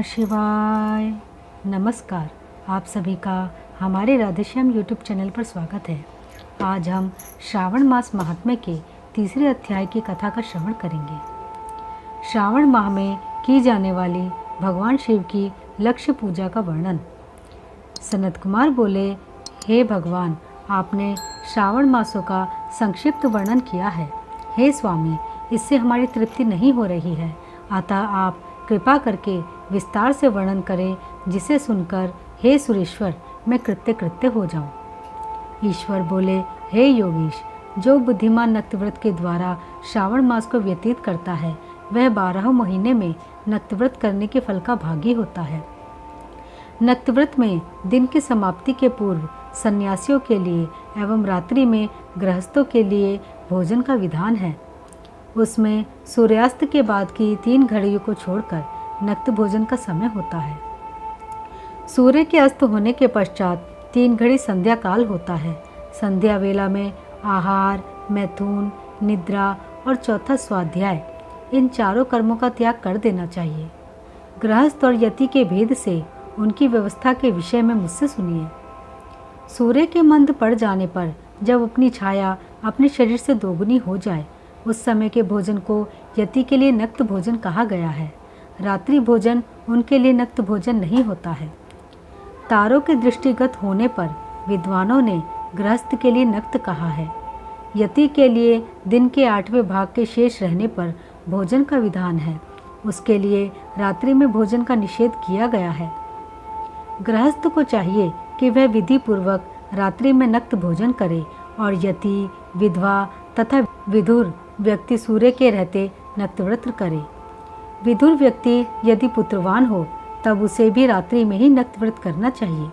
नमः शिवाय। नमस्कार, आप सभी का हमारे राधेश्याम यूट्यूब चैनल पर स्वागत है। आज हम श्रावण मास महात्म्य के तीसरे अध्याय की कथा का श्रवण करेंगे। श्रावण माह में की जाने वाली भगवान शिव की लक्ष्य पूजा का वर्णन। सनत कुमार बोले, हे भगवान, आपने श्रावण मासों का संक्षिप्त वर्णन किया है। हे स्वामी, इससे हमारी तृप्ति नहीं हो रही है, अतः आप कृपा करके विस्तार से वर्णन करें, जिसे सुनकर हे सुरेश्वर मैं कृत्य हो जाऊं। ईश्वर बोले, हे योगीश, जो बुद्धिमान नक्तव्रत के द्वारा श्रावण मास को व्यतीत करता है, वह 12 महीने में नक्तव्रत करने के फल का भागी होता है। नक्तव्रत में दिन की समाप्ति के पूर्व सन्यासियों के लिए एवं रात्रि में गृहस्थों के लिए भोजन का विधान है। उसमें सूर्यास्त के बाद की 3 घड़ियों को छोड़कर नक्त भोजन का समय होता है। सूर्य के अस्त होने के पश्चात 3 घड़ी संध्या काल होता है। संध्या वेला में आहार, मैथुन, निद्रा और चौथा स्वाध्याय, इन चारों कर्मों का त्याग कर देना चाहिए। गृहस्थ और यति के भेद से उनकी व्यवस्था के विषय में मुझसे सुनिए। सूर्य के मंद पड़ जाने पर जब अपनी छाया अपने शरीर से दोगुनी हो जाए, उस समय के भोजन को यति के लिए नक्त भोजन कहा गया है। रात्रि भोजन उनके लिए नक्त भोजन नहीं होता है। तारों के दृष्टिगत होने पर विद्वानों ने गृहस्थ के लिए नक्त कहा है। यति के लिए दिन के 8वें भाग के शेष रहने पर भोजन का विधान है। उसके लिए रात्रि में भोजन का निषेध किया गया है। गृहस्थ को चाहिए कि वह विधि पूर्वक रात्रि में नक्त भोजन करे और यति, विधवा तथा विधुर व्यक्ति सूर्य के रहते नक्तव्रत करे। विधुर व्यक्ति यदि पुत्रवान हो तब उसे भी रात्रि में ही नक्तव्रत करना चाहिए।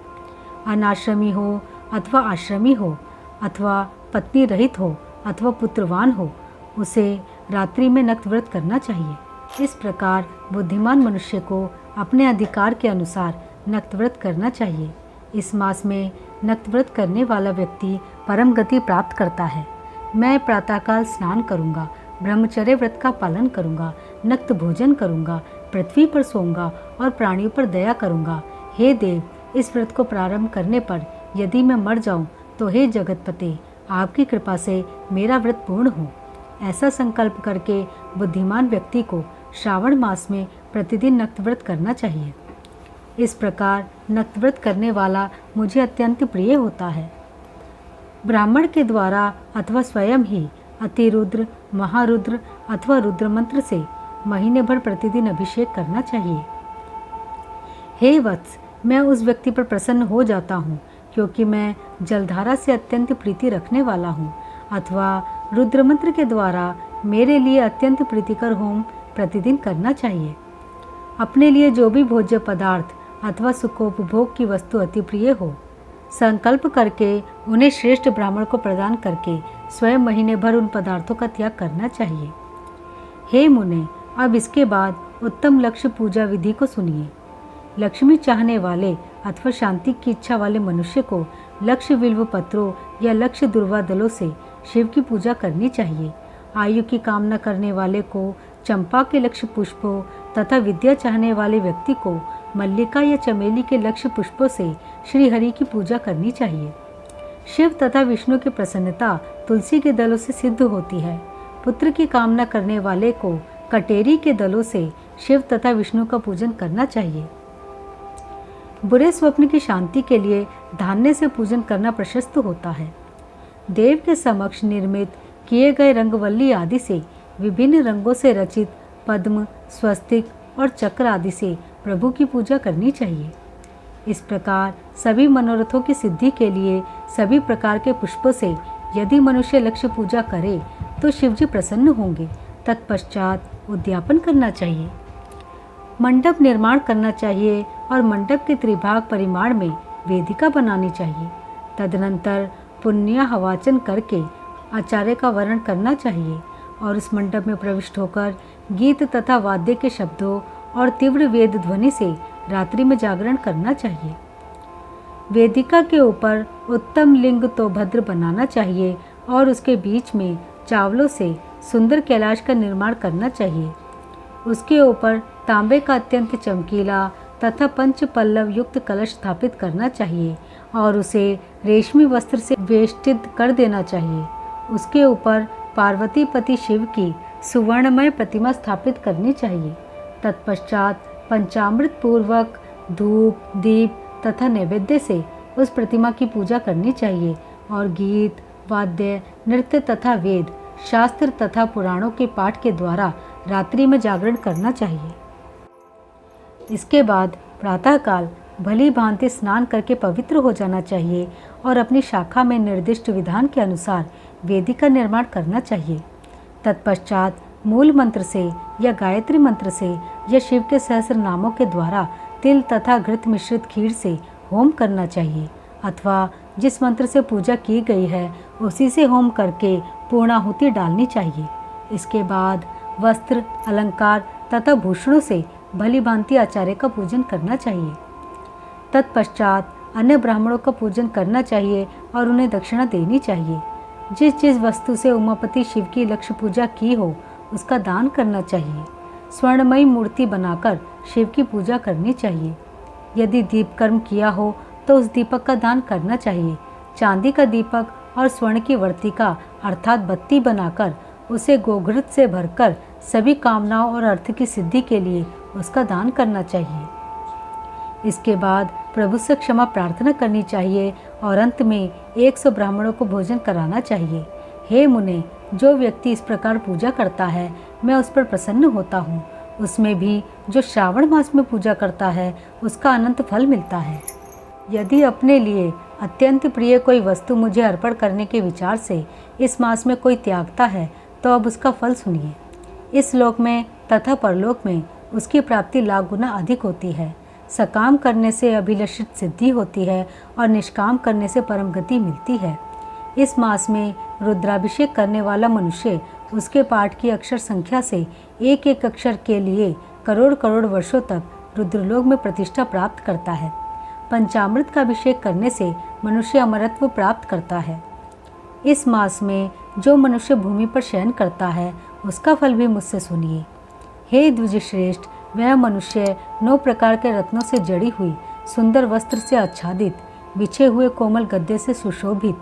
अनाश्रमी हो अथवा आश्रमी हो अथवा पत्नी रहित हो अथवा पुत्रवान हो, उसे रात्रि में नक्तव्रत करना चाहिए। इस प्रकार बुद्धिमान मनुष्य को अपने अधिकार के अनुसार नक्तव्रत करना चाहिए। इस मास में नक्तव्रत करने वाला व्यक्ति परम गति प्राप्त करता है। मैं प्रातःकाल स्नान करूंगा, ब्रह्मचर्य व्रत का पालन करूंगा, नक्त भोजन करूंगा, पृथ्वी पर सोऊंगा और प्राणियों पर दया करूंगा। हे देव, इस व्रत को प्रारंभ करने पर यदि मैं मर जाऊं तो हे जगतपते, आपकी कृपा से मेरा व्रत पूर्ण हो। ऐसा संकल्प करके बुद्धिमान व्यक्ति को श्रावण मास में प्रतिदिन नक्तव्रत करना चाहिए। इस प्रकार नक्तव्रत करने वाला मुझे अत्यंत प्रिय होता है। ब्राह्मण के द्वारा अथवा स्वयं ही अतिरुद्र, महारुद्र अथवा रुद्र मंत्र से महीने भर प्रतिदिन अभिषेक करना चाहिए। हे वत्स, मैं उस व्यक्ति पर प्रसन्न हो जाता हूँ क्योंकि मैं जलधारा से अत्यंत प्रीति रखने वाला हूँ। अथवा रुद्र मंत्र के द्वारा मेरे लिए अत्यंत प्रीतिकर होम प्रतिदिन करना चाहिए। अपने लिए जो भी भोज्य पदार्थ अथवा सुखोपभोग की वस्तु अति प्रिय हो, संकल्प करके उन्हें श्रेष्ठ ब्राह्मण को प्रदान करके स्वयं महीने भर उन पदार्थों का त्याग करना चाहिए। हे मुने, अब इसके बाद उत्तम लक्ष्य पूजा विधि को सुनिए। लक्ष्मी चाहने वाले अथवा शांति की इच्छा वाले मनुष्य को लक्ष्य बिल्व पत्रों या लक्ष्य दुर्वा दलों से शिव की पूजा करनी चाहिए। आयु की कामना करने वाले को चंपा के लक्ष्य पुष्पों तथा विद्या चाहने वाले व्यक्ति को मल्लिका या चमेली के लक्ष्य पुष्पों से श्री हरि की पूजा करनी चाहिए। शिव तथा विष्णु की प्रसन्नता तुलसी के दलों से सिद्ध होती है। पुत्र की कामना करने वाले को कटेरी के दलों से शिव तथा विष्णु का पूजन करना चाहिए। बुरे स्वप्न की शांति के लिए धान्य से पूजन करना प्रशस्त होता है। देव के समक्ष निर्मित किए गए रंगवल्ली आदि से विभिन्न रंगों से रचित पद्म, स्वस्तिक और चक्र आदि से प्रभु की पूजा करनी चाहिए। इस प्रकार सभी मनोरथों की सिद्धि के लिए सभी प्रकार के पुष्पों से यदि मनुष्य लक्ष्य पूजा करे तो शिवजी प्रसन्न होंगे। तत्पश्चात उद्यापन करना चाहिए। मंडप निर्माण करना चाहिए और मंडप के त्रिभाग परिमाण में वेदिका बनानी चाहिए। तदनंतर पुण्य हवाचन करके आचार्य का वर्ण करना चाहिए और उस मंडप में प्रविष्ट होकर गीत तथा वाद्य के शब्दों और तीव्र वेद ध्वनि से रात्रि में जागरण करना चाहिए। वेदिका के ऊपर उत्तम लिंग तो भद्र बनाना चाहिए और उसके बीच में चावलों से सुंदर कैलाश का निर्माण करना चाहिए। उसके ऊपर तांबे का अत्यंत चमकीला तथा पंच पल्लव युक्त कलश स्थापित करना चाहिए और उसे रेशमी वस्त्र से वेष्टित कर देना चाहिए। उसके ऊपर पार्वती पति शिव की सुवर्णमय प्रतिमा स्थापित करनी चाहिए। तत्पश्चात पंचामृत पूर्वक धूप, दीप तथा नैवेद्य से उस प्रतिमा की पूजा करनी चाहिए और गीत, वाद्य, नृत्य तथा वेद, शास्त्र तथा पुराणों के पाठ के द्वारा रात्रि में जागरण करना चाहिए। इसके बाद प्रातःकाल भली भांति स्नान करके पवित्र हो जाना चाहिए और अपनी शाखा में निर्दिष्ट विधान के अनुसार वेदी का निर्माण करना चाहिए। तत्पश्चात मूल मंत्र से या गायत्री मंत्र से या शिव के सहस्र नामों के द्वारा तिल तथा घृत मिश्रित खीर से होम करना चाहिए अथवा जिस मंत्र से पूजा की गई है उसी से होम करके पूर्णाहुति डालनी चाहिए। इसके बाद वस्त्र, अलंकार तथा भूषणों से भली भांति आचार्य का पूजन करना चाहिए। तत्पश्चात अन्य ब्राह्मणों का पूजन करना चाहिए और उन्हें दक्षिणा देनी चाहिए। जिस जिस वस्तु से उमापति शिव की लक्ष्य पूजा की हो उसका दान करना चाहिए। स्वर्णमयी मूर्ति बनाकर शिव की पूजा करनी चाहिए। यदि दीप कर्म किया हो तो उस दीपक का दान करना चाहिए। चांदी का दीपक और स्वर्ण की वर्तिका अर्थात बत्ती बनाकर उसे गोघृत से भरकर सभी कामनाओं और अर्थ की सिद्धि के लिए उसका दान करना चाहिए। इसके बाद प्रभु से क्षमा प्रार्थना करनी चाहिए और अंत में 100 ब्राह्मणों को भोजन कराना चाहिए। हे मुने, जो व्यक्ति इस प्रकार पूजा करता है मैं उस पर प्रसन्न होता हूँ। उसमें भी जो श्रावण मास में पूजा करता है उसका अनंत फल मिलता है। यदि अपने लिए अत्यंत प्रिय कोई वस्तु मुझे अर्पण करने के विचार से इस मास में कोई त्यागता है तो अब उसका फल सुनिए। इस लोक में तथा परलोक में उसकी प्राप्ति लाख गुना अधिक होती है। सकाम करने से अभिलषित सिद्धि होती है और निष्काम करने से परम गति मिलती है। इस मास में रुद्राभिषेक करने वाला मनुष्य उसके पाठ की अक्षर संख्या से एक एक अक्षर के लिए करोड़ करोड़ वर्षों तक रुद्रलोक में प्रतिष्ठा प्राप्त करता है। पंचामृत का अभिषेक करने से मनुष्य अमरत्व प्राप्त करता है। इस मास में जो मनुष्य भूमि पर शयन करता है उसका फल भी मुझसे सुनिए। हे द्विजश्रेष्ठ, वह मनुष्य 9 प्रकार के रत्नों से जड़ी हुई सुंदर वस्त्र से आच्छादित, बिछे हुए कोमल गद्दे से सुशोभित,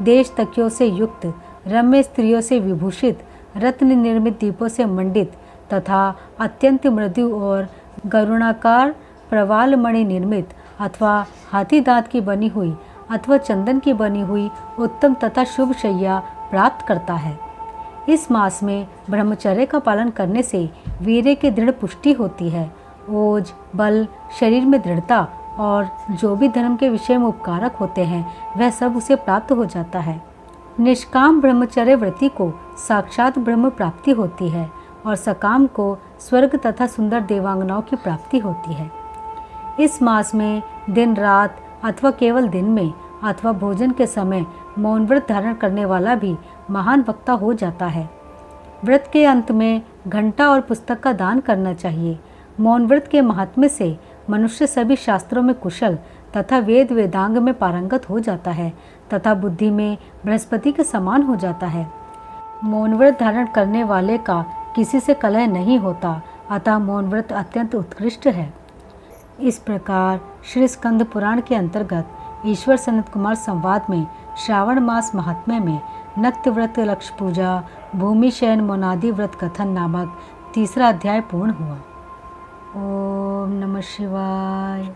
देश तकियों से युक्त, रम्य स्त्रियों से विभूषित, रत्न निर्मित दीपों से मंडित तथा अत्यंत मृदु और गरुणाकार प्रवाल मणि निर्मित अथवा हाथी दांत की बनी हुई अथवा चंदन की बनी हुई उत्तम तथा शुभ शैया प्राप्त करता है। इस मास में ब्रह्मचर्य का पालन करने से वीर्य की दृढ़ पुष्टि होती है। ओज, बल, शरीर में दृढ़ता और जो भी धर्म के विषय में उपकारक होते हैं वह सब उसे प्राप्त हो जाता है। निष्काम ब्रह्मचर्य व्रति को साक्षात ब्रह्म प्राप्ति होती है और सकाम को स्वर्ग तथा सुंदर देवांगनाओं की प्राप्ति होती है। इस मास में दिन रात अथवा केवल दिन में अथवा भोजन के समय मौन व्रत धारण करने वाला भी महान वक्ता हो जाता है। व्रत के अंत में घंटा और पुस्तक का दान करना चाहिए। मौन व्रत के महात्म्य से मनुष्य सभी शास्त्रों में कुशल तथा वेद वेदांग में पारंगत हो जाता है तथा बुद्धि में बृहस्पति के समान हो जाता है। मौन व्रत धारण करने वाले का किसी से कलह नहीं होता, अतः मौन व्रत अत्यंत उत्कृष्ट है। इस प्रकार श्री स्कंद पुराण के अंतर्गत ईश्वर सनत कुमार संवाद में श्रावण मास महात्म्य में नक्त व्रत, लक्ष्य पूजा, भूमि शयन, मोनादि व्रत कथन नामक 3रा अध्याय पूर्ण हुआ। ओम नमः शिवाय।